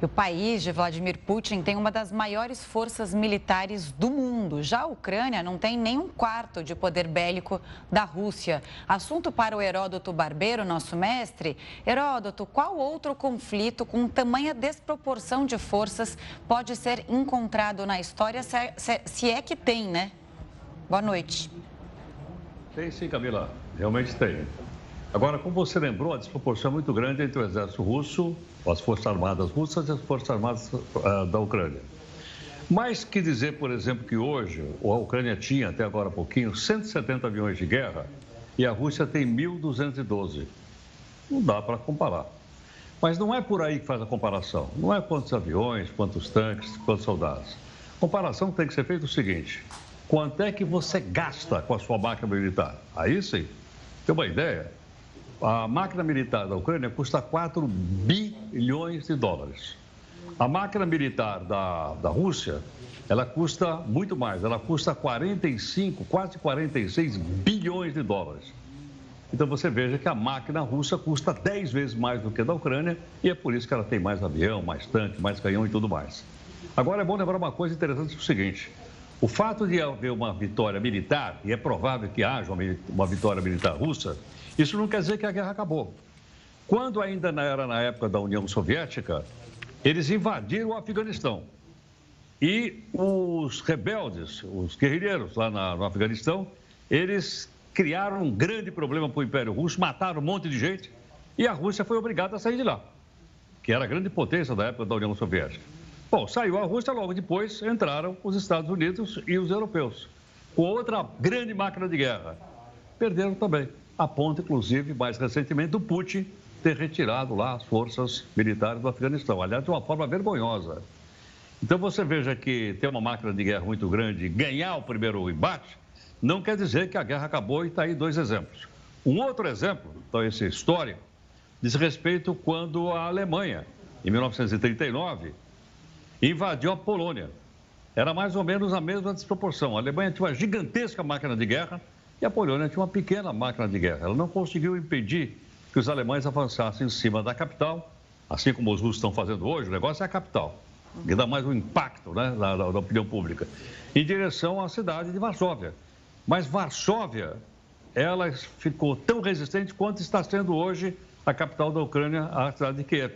E o país de Vladimir Putin tem uma das maiores forças militares do mundo. Já a Ucrânia não tem nem um quarto de poder bélico da Rússia. Assunto para o Heródoto Barbeiro, nosso mestre. Heródoto, qual outro conflito com tamanha desproporção de forças pode ser encontrado na história, se é que tem, né? Boa noite. Tem sim, Camila. Realmente tem. Agora, como você lembrou, a desproporção é muito grande entre o exército russo, as forças armadas russas e as forças armadas da Ucrânia. Mais que dizer, por exemplo, que hoje a Ucrânia tinha, até agora há pouquinho, 170 aviões de guerra e a Rússia tem 1.212. Não dá para comparar. Mas não é por aí que faz a comparação. Não é quantos aviões, quantos tanques, quantos soldados. A comparação tem que ser feita o seguinte: quanto é que você gasta com a sua máquina militar? Aí sim, tem uma ideia. A máquina militar da Ucrânia custa 4 bilhões de dólares. A máquina militar da Rússia, ela custa muito mais. Ela custa 45, quase 46 bilhões de dólares. Então você veja que a máquina russa custa 10 vezes mais do que a da Ucrânia e é por isso que ela tem mais avião, mais tanque, mais canhão e tudo mais. Agora é bom lembrar uma coisa interessante, é o seguinte: o fato de haver uma vitória militar, e é provável que haja uma vitória militar russa, isso não quer dizer que a guerra acabou. Quando ainda era na época da União Soviética, eles invadiram o Afeganistão. E os rebeldes, os guerrilheiros lá no Afeganistão, eles criaram um grande problema para o Império Russo, mataram um monte de gente e a Rússia foi obrigada a sair de lá, que era a grande potência da época da União Soviética. Bom, saiu a Rússia, logo depois entraram os Estados Unidos e os europeus, com outra grande máquina de guerra. Perderam também, a ponto, inclusive, mais recentemente, do Putin ter retirado lá as forças militares do Afeganistão, aliás, de uma forma vergonhosa. Então, você veja que ter uma máquina de guerra muito grande e ganhar o primeiro embate, não quer dizer que a guerra acabou, e está aí dois exemplos. Um outro exemplo, então esse histórico, diz respeito quando a Alemanha, em 1939, invadiu a Polônia. Era mais ou menos a mesma desproporção. A Alemanha tinha uma gigantesca máquina de guerra e a Polônia tinha uma pequena máquina de guerra. Ela não conseguiu impedir que os alemães avançassem em cima da capital, assim como os russos estão fazendo hoje. O negócio é a capital, que dá mais um impacto, né, na opinião pública, em direção à cidade de Varsóvia. Mas Varsóvia, ela ficou tão resistente quanto está sendo hoje a capital da Ucrânia, a cidade de Kiev.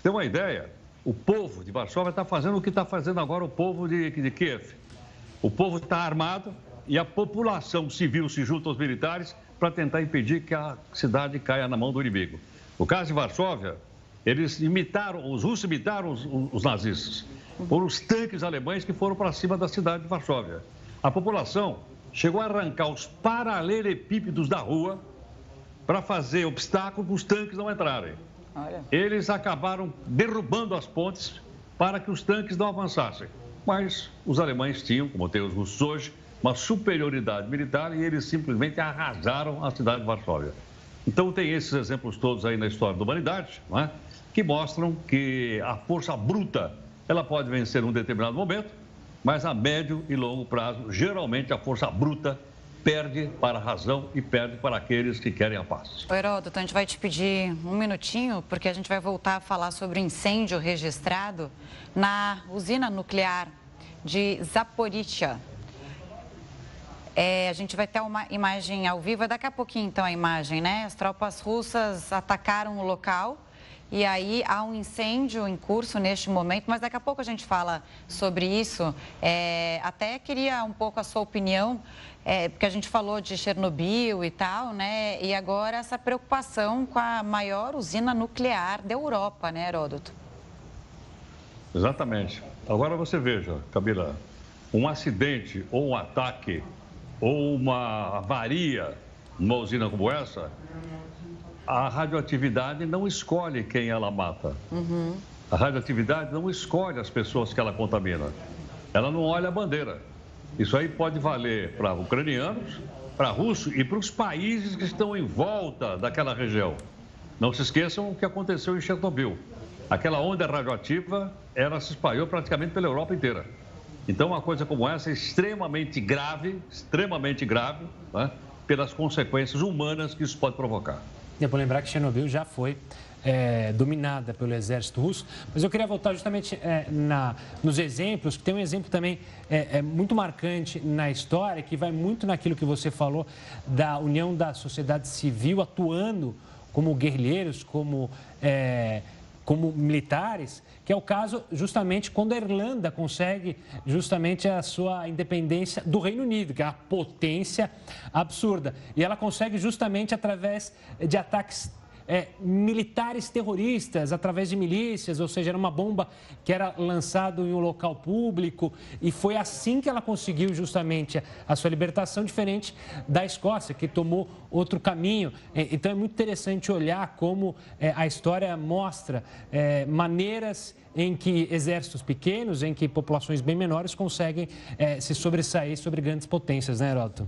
Tem uma ideia? O povo de Varsóvia está fazendo o que está fazendo agora o povo de Kiev. O povo está armado e a população civil se junta aos militares para tentar impedir que a cidade caia na mão do inimigo. No caso de Varsóvia, os russos imitaram os nazistas. Foram os tanques alemães que foram para cima da cidade de Varsóvia. A população chegou a arrancar os paralelepípedos da rua para fazer obstáculo para os tanques não entrarem. Eles acabaram derrubando as pontes para que os tanques não avançassem. Mas os alemães tinham, como tem os russos hoje, uma superioridade militar e eles simplesmente arrasaram a cidade de Varsóvia. Então tem esses exemplos todos aí na história da humanidade, não é? Que mostram que a força bruta ela pode vencer num determinado momento, mas a médio e longo prazo, geralmente a força bruta perde para a razão e perde para aqueles que querem a paz. Heródoto, a gente vai te pedir um minutinho, porque a gente vai voltar a falar sobre o incêndio registrado na usina nuclear de Zaporizhzhia. A gente vai ter uma imagem ao vivo, daqui a pouquinho então a imagem, né? As tropas russas atacaram o local e aí há um incêndio em curso neste momento, mas daqui a pouco a gente fala sobre isso. Até queria um pouco a sua opinião, porque a gente falou de Chernobyl e tal, né? E agora essa preocupação com a maior usina nuclear da Europa, né, Heródoto? Exatamente. Agora você veja, Camila, um acidente ou um ataque ou uma avaria numa usina como essa, a radioatividade não escolhe quem ela mata. A radioatividade não escolhe as pessoas que ela contamina. Ela não olha a bandeira. Isso aí pode valer para ucranianos, para russos e para os países que estão em volta daquela região. Não se esqueçam o que aconteceu em Chernobyl. Aquela onda radioativa, ela se espalhou praticamente pela Europa inteira. Então, uma coisa como essa é extremamente grave, né, pelas consequências humanas que isso pode provocar. É bom lembrar que Chernobyl já foi dominada pelo exército russo. Mas eu queria voltar justamente nos exemplos, que tem um exemplo também muito marcante na história, que vai muito naquilo que você falou da união da sociedade civil atuando como guerrilheiros, como militares, que é o caso justamente quando a Irlanda consegue justamente a sua independência do Reino Unido, que é uma potência absurda. E ela consegue justamente através de ataques militares terroristas, através de milícias, ou seja, era uma bomba que era lançada em um local público, e foi assim que ela conseguiu justamente a sua libertação, diferente da Escócia, que tomou outro caminho. Então é muito interessante olhar como a história mostra maneiras em que exércitos pequenos, em que populações bem menores conseguem se sobressair sobre grandes potências, né, Heródoto?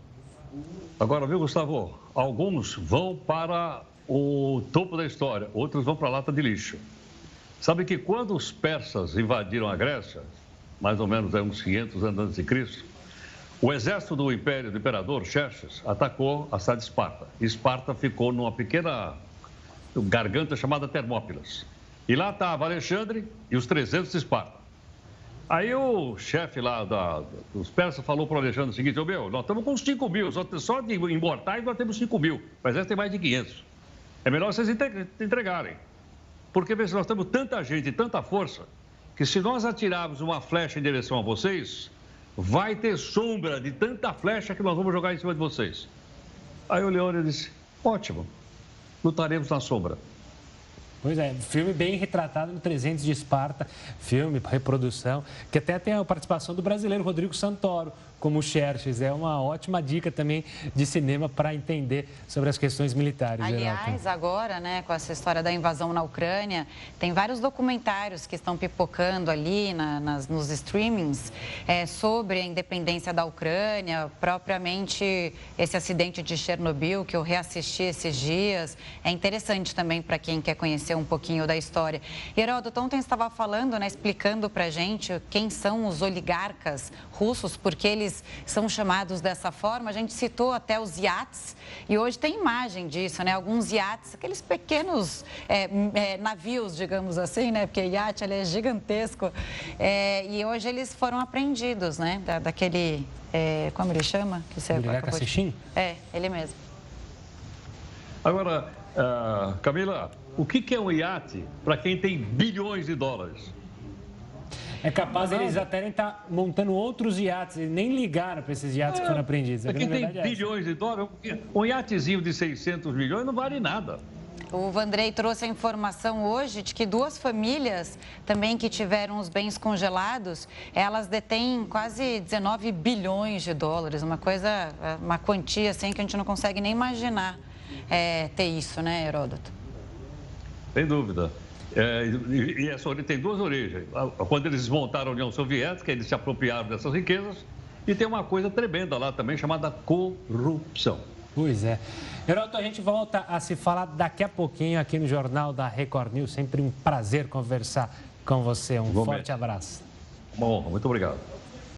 Agora, viu, Gustavo? Alguns vão para o topo da história, outros vão para a lata de lixo. Sabe que quando os persas invadiram a Grécia, mais ou menos uns 500 anos antes de Cristo, o exército do império do imperador Xerxes atacou a cidade de Esparta. Esparta ficou numa pequena garganta chamada Termópilas. E lá estava Alexandre e os 300 de Esparta. Aí o chefe lá dos persas falou para o Alexandre o seguinte: nós estamos com 5 mil, só de imortais nós temos 5 mil, mas essa tem mais de 500. É melhor vocês entregarem. Porque, veja, nós temos tanta gente, tanta força, que se nós atirarmos uma flecha em direção a vocês, vai ter sombra de tanta flecha que nós vamos jogar em cima de vocês. Aí o Leônidas disse: ótimo, lutaremos na sombra. Pois é, filme bem retratado no 300 de Esparta, filme, reprodução, que até tem a participação do brasileiro Rodrigo Santoro como Xerxes. É uma ótima dica também de cinema para entender sobre as questões militares. Aliás, agora, né, com essa história da invasão na Ucrânia, tem vários documentários que estão pipocando ali nos streamings sobre a independência da Ucrânia, propriamente esse acidente de Chernobyl, que eu reassisti esses dias. É interessante também para quem quer conhecer um pouquinho da história. Heródoto, ontem estava falando, né, explicando para a gente quem são os oligarcas russos, porque eles são chamados dessa forma. A gente citou até os iates e hoje tem imagem disso, né? Alguns iates, aqueles pequenos navios, digamos assim, né? Porque iate ele é gigantesco. E hoje eles foram apreendidos, né? Daquele, como ele chama? Que você acabou de... ele mesmo. Agora, Camila, o que é um iate para quem tem bilhões de dólares? É capaz eles até estar montando outros iates, e nem ligaram para esses iates que foram apreendidos. Quem tem bilhões de dólares, um iatezinho de 600 milhões não vale nada. O Vandrei trouxe a informação hoje de que 2 famílias também que tiveram os bens congelados, elas detêm quase 19 bilhões de dólares, uma quantia assim que a gente não consegue nem imaginar ter isso, né, Heródoto? Sem dúvida. E essa tem 2 origens. Quando eles desmontaram a União Soviética, eles se apropriaram dessas riquezas. E tem uma coisa tremenda lá também, chamada corrupção. Pois é. Heródoto, a gente volta a se falar daqui a pouquinho aqui no Jornal da Record News. Sempre um prazer conversar com você. Um forte abraço. Bom, muito obrigado.